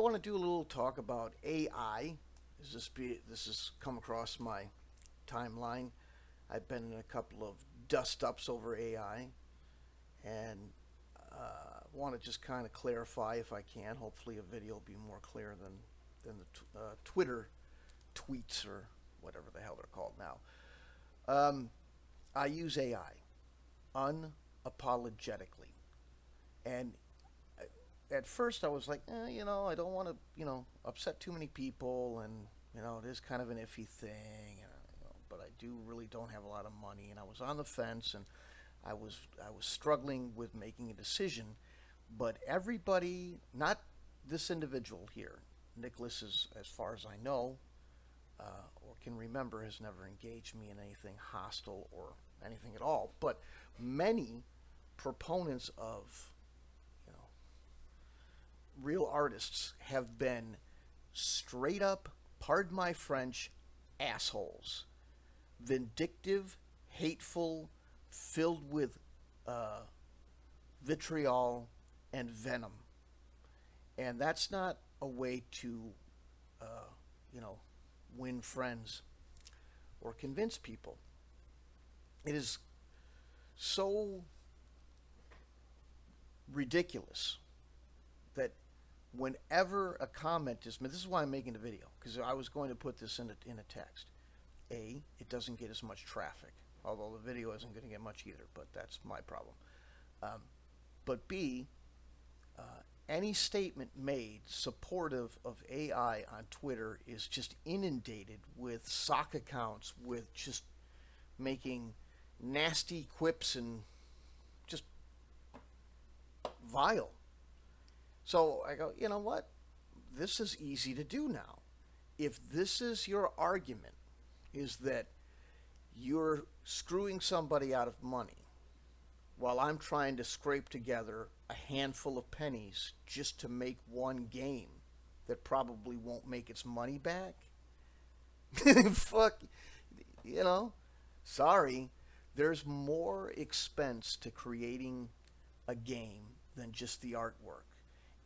want to do a little talk about AI. This has come across my timeline. I've been in a couple of dust ups over AI, and want to just kind of clarify if I can. Hopefully, a video will be more clear than the Twitter tweets or whatever the hell they're called now. I use AI unapologetically, and at first I was like, I don't want to, upset too many people, and it is kind of an iffy thing, but I do really don't have a lot of money, and I was on the fence, and I was struggling with making a decision, but everybody, not this individual here, Nicholas, is, as far as I know, or can remember, has never engaged me in anything hostile or anything at all, but many proponents of real artists have been straight up, pardon my French, assholes. Vindictive, hateful, filled with uh, vitriol and venom. And that's not a way to, uh, you know, win friends or convince people. It is so ridiculous that whenever a comment is made, this is why I'm making the video, because I was going to put this in a text. A, it doesn't get as much traffic, although the video isn't going to get much either, but that's my problem. Um, but B, any statement made supportive of AI on Twitter is just inundated with sock accounts with just making nasty quips and just vile. So I go, you know what? This is easy to do now. If this is your argument, is that you're screwing somebody out of money while I'm trying to scrape together a handful of pennies just to make one game that probably won't make its money back, fuck, you know, sorry. There's more expense to creating a game than just the artwork.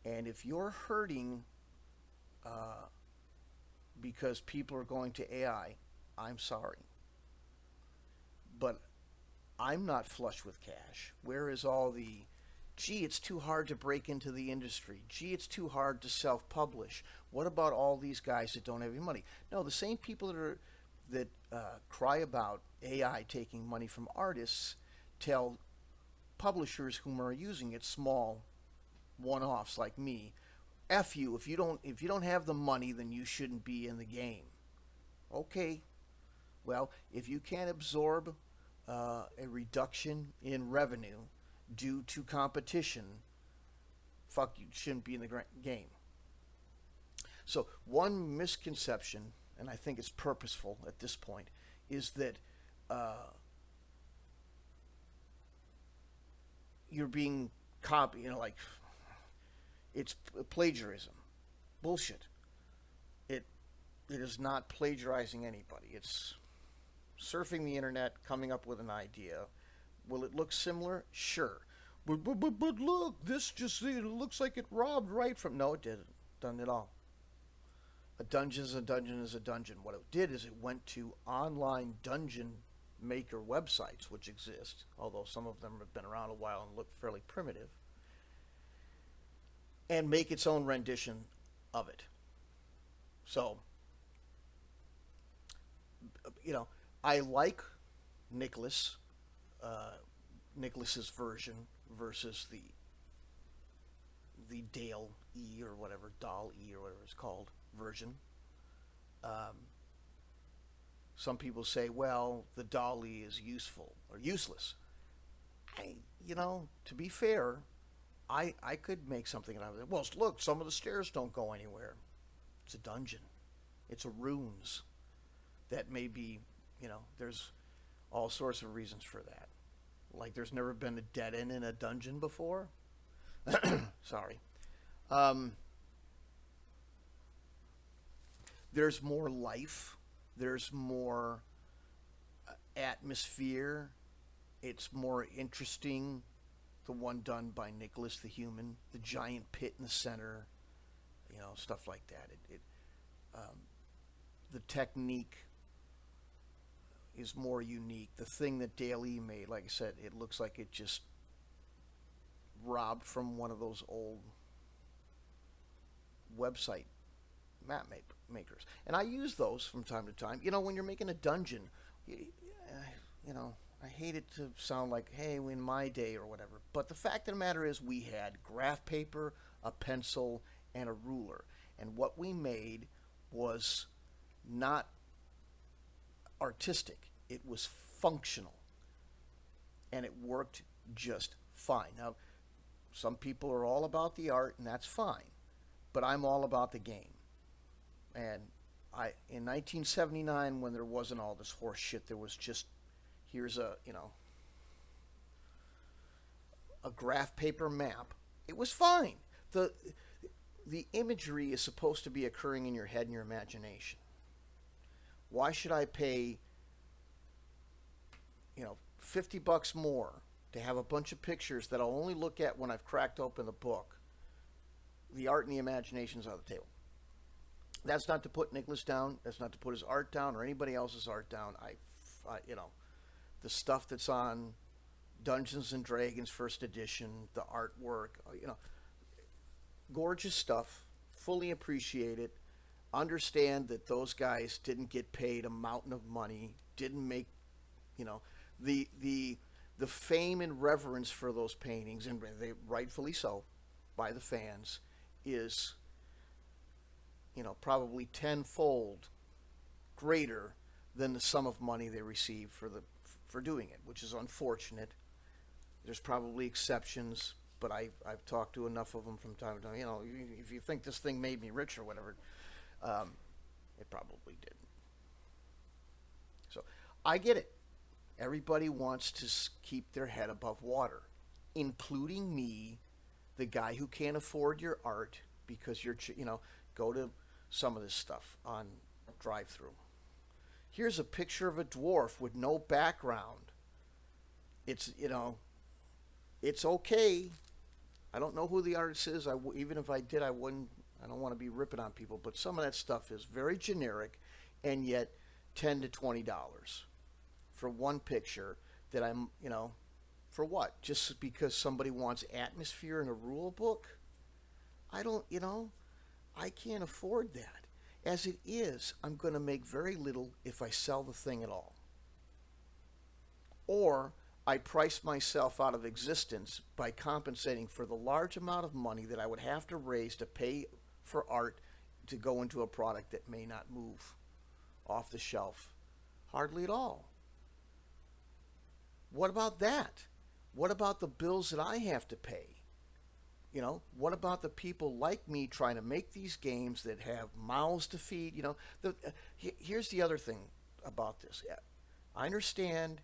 And if you're hurting uh, because people are going to AI, I'm sorry. But I'm not flush with cash. Where is all the, gee, it's too hard to break into the industry. Gee, it's too hard to self-publish. What about all these guys that don't have any money? No, the same people that cry about AI taking money from artists tell publishers whom are using it, small one-offs like me, F you, if you don't have the money, then you shouldn't be in the game. Okay, well, if you can't absorb a reduction in revenue due to competition, fuck, you shouldn't be in the game. So one misconception, and I think it's purposeful at this point, is that you're being copied, like it's plagiarism. Bullshit. It it is not plagiarizing anybody. It's surfing the internet, coming up with an idea. Will it look similar? Sure. But look, this just it looks like it robbed right from. No, it didn't. Done it all. A dungeon is a dungeon is a dungeon. What it did is it went to online dungeon maker websites, which exist, although some of them have been around a while and look fairly primitive, and make its own rendition of it. So, I like Nicholas, uh, Nicholas's version versus the Dale E or whatever, Doll E or whatever it's called version. Um, some people say, well, the Doll E is useful or useless. To be fair, I could make something out of it. Well, look, some of the stairs don't go anywhere. It's a dungeon. It's a runes. That may be, there's all sorts of reasons for that. Like there's never been a dead end in a dungeon before. Sorry. Um, there's more life. There's more atmosphere. It's more interesting. The one done by Nicholas the Human, the giant pit in the center, stuff like that. Um, the technique is more unique. The thing that Dale E made, like I said, it looks like it just robbed from one of those old website map makers. And I use those from time to time. When you're making a dungeon, you know, I hate it to sound like, hey, in my day or whatever. But the fact of the matter is, we had graph paper, a pencil, and a ruler. And what we made was not artistic, it was functional. And it worked just fine. Now, some people are all about the art, and that's fine. But I'm all about the game. And in 1979, when there wasn't all this horse shit, there was just, here's a graph paper map. It was fine. The imagery is supposed to be occurring in your head and your imagination. Why should I pay, $50 more to have a bunch of pictures that I'll only look at when I've cracked open the book? The art and the imagination's on the table. That's not to put Nicholas down. That's not to put his art down or anybody else's art down. The stuff that's on Dungeons and Dragons First Edition, the artwork, gorgeous stuff. Fully appreciate it. Understand that those guys didn't get paid a mountain of money. Didn't make, the fame and reverence for those paintings, and they rightfully so, by the fans, is probably tenfold greater than the sum of money they received for doing it, which is unfortunate. There's probably exceptions, but I've talked to enough of them from time to time. If you think this thing made me rich or whatever, it probably didn't. So I get it. Everybody wants to keep their head above water, including me, the guy who can't afford your art because go to some of this stuff on drive-through. Here's a picture of a dwarf with no background. It's okay. I don't know who the artist is. Even if I did, I wouldn't. I don't want to be ripping on people, but some of that stuff is very generic, and yet $10 to $20 for one picture that I'm, for what? Just because somebody wants atmosphere in a rule book? I can't afford that. As it is, I'm going to make very little if I sell the thing at all. Or I price myself out of existence by compensating for the large amount of money that I would have to raise to pay for art to go into a product that may not move off the shelf hardly at all. What about that? What about the bills that I have to pay? What about the people like me trying to make these games that have mouths to feed? Here's the other thing about this. I understand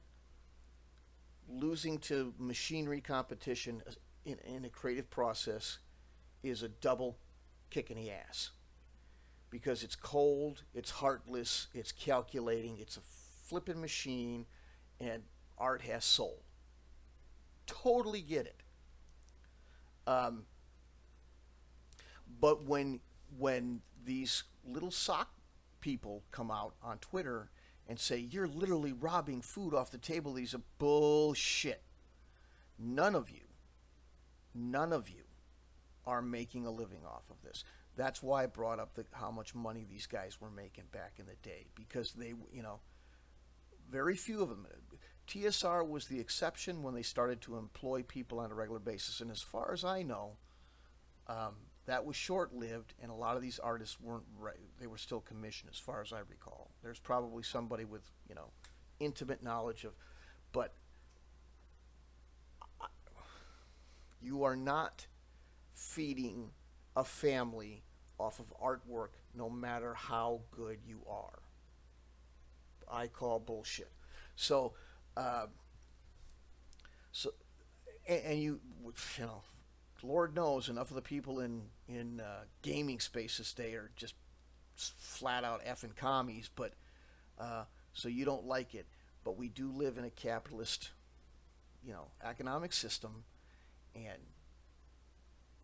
losing to machinery competition in a creative process is a double kick in the ass, because it's cold, it's heartless, it's calculating, it's a flipping machine, and art has soul. Totally get it. But when these little sock people come out on Twitter and say, you're literally robbing food off the table, these are bullshit. None of you are making a living off of this. That's why I brought up how much money these guys were making back in the day, because they, very few of them. TSR was the exception when they started to employ people on a regular basis. And as far as I know, that was short-lived, and a lot of these artists weren't right. They were still commissioned, as far as I recall. There's probably somebody with, intimate knowledge of, but you are not feeding a family off of artwork, no matter how good you are. I call bullshit. So, and Lord knows enough of the people in gaming spaces today are just flat out effing commies. But so you don't like it, but we do live in a capitalist, economic system, and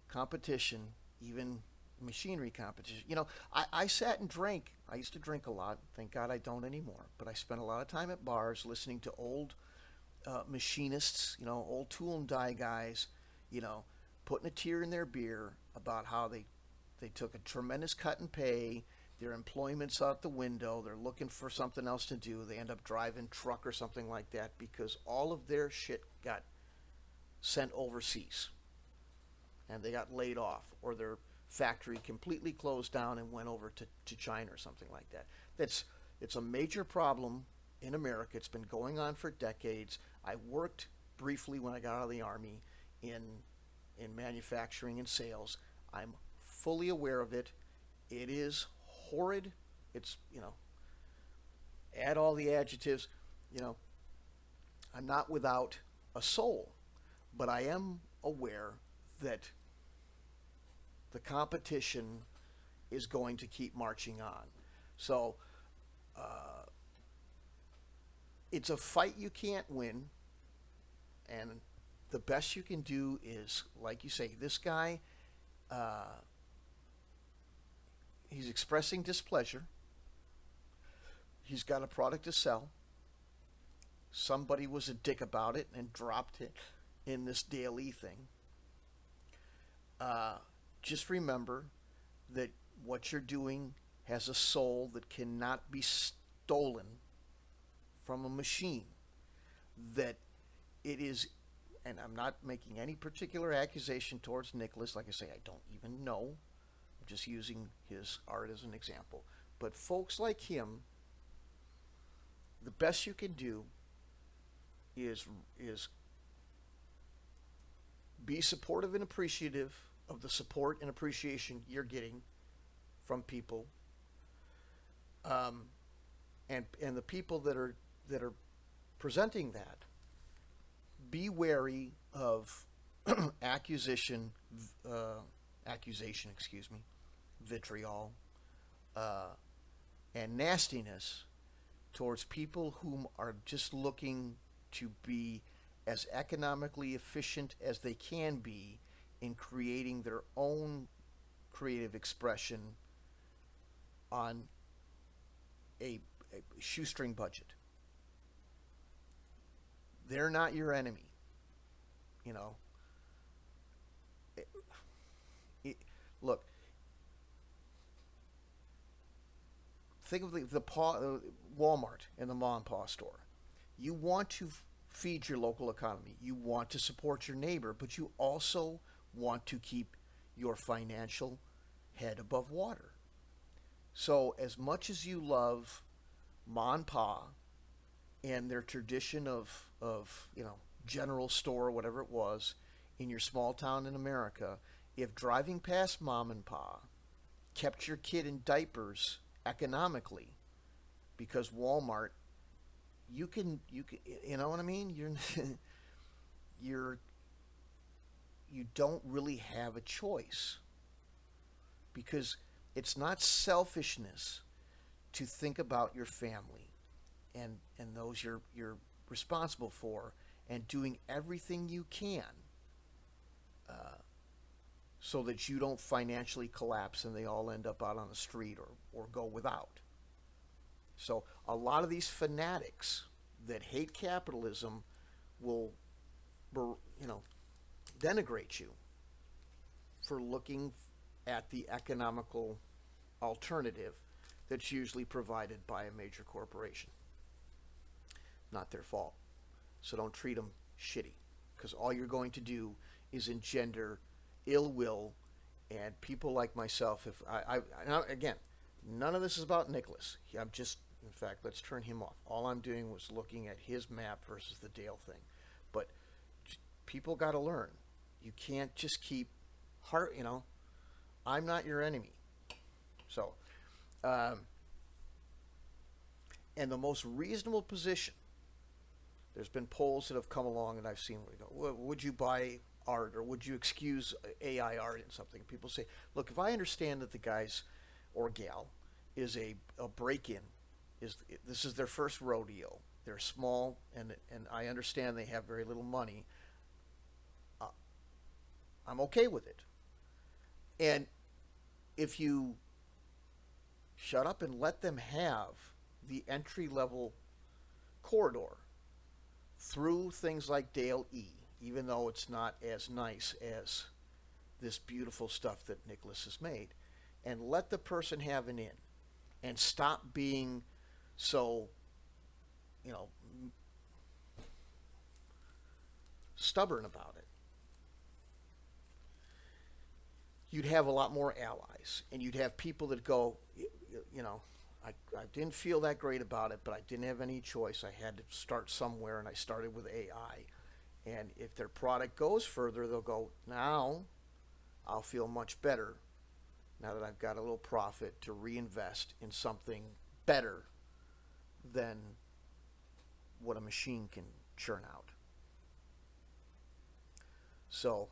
competition, even machinery competition. I sat and drank. I used to drink a lot. Thank God I don't anymore. But I spent a lot of time at bars listening to old machinists, old tool and die guys, you know, putting a tear in their beer about how they took a tremendous cut in pay. Their employment's out the window. They're looking for something else to do. They end up driving truck or something like that because all of their shit got sent overseas and they got laid off, or their factory completely closed down and went over to China or something like that. It's a major problem in America. It's been going on for decades. I worked briefly when I got out of the Army in manufacturing and sales. I'm fully aware of it. It is horrid. It's, add all the adjectives, you know, I'm not without a soul, but I am aware that the competition is going to keep marching on. So it's a fight you can't win, and the best you can do is, like you say, this guy, he's expressing displeasure. He's got a product to sell. Somebody was a dick about it and dropped it in this daily thing. Just remember that what you're doing has a soul that cannot be stolen from a machine. That it is, and I'm not making any particular accusation towards Nicholas. Like I say, I don't even know. I'm just using his art as an example. But folks like him, the best you can do is be supportive and appreciative of the support and appreciation you're getting from people, and the people that are presenting that. Be wary of accusation, vitriol, and nastiness towards people whom are just looking to be as economically efficient as they can be in creating their own creative expression on a shoestring budget. They're not your enemy. You know, look, think of the Walmart and the mom and pa store. You want to feed your local economy. You want to support your neighbor, but you also want to keep your financial head above water. So as much as you love ma and pa and their tradition of general store or whatever it was in your small town in America, if driving past mom and pa kept your kid in diapers economically because Walmart, you can you know what I mean? You don't really have a choice, because it's not selfishness to think about your family and those you're responsible for, and doing everything you can so that you don't financially collapse and they all end up out on the street or go without. So a lot of these fanatics that hate capitalism will, denigrate you for looking at the economical alternative that's usually provided by a major corporation. Not their fault. So don't treat them shitty, because all you're going to do is engender ill will, and people like myself. If now, again, none of this is about Nicholas. I'm just, in fact, let's turn him off. All I'm doing was looking at his map versus the Dale thing. But people got to learn. You can't just keep heart. I'm not your enemy. So, and the most reasonable position. There's been polls that have come along, and I've seen where you go, would you buy art, or would you excuse AI art in something? People say, look, if I understand that the guy's or gal is a break-in, this is their first rodeo. They're small, and I understand they have very little money. I'm okay with it. And if you shut up and let them have the entry level corridor through things like Dale E, even though it's not as nice as this beautiful stuff that Nicholas has made, and let the person have an in and stop being so, you know, stubborn about it, you'd have a lot more allies, and you'd have people that go, you know, I didn't feel that great about it, but I didn't have any choice. I had to start somewhere, and I started with AI. And if their product goes further, they'll go, now I'll feel much better now that I've got a little profit to reinvest in something better than what a machine can churn out. So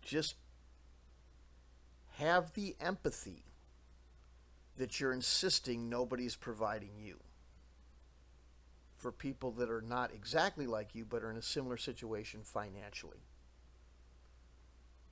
just have the empathy that you're insisting nobody's providing you for people that are not exactly like you but are in a similar situation financially.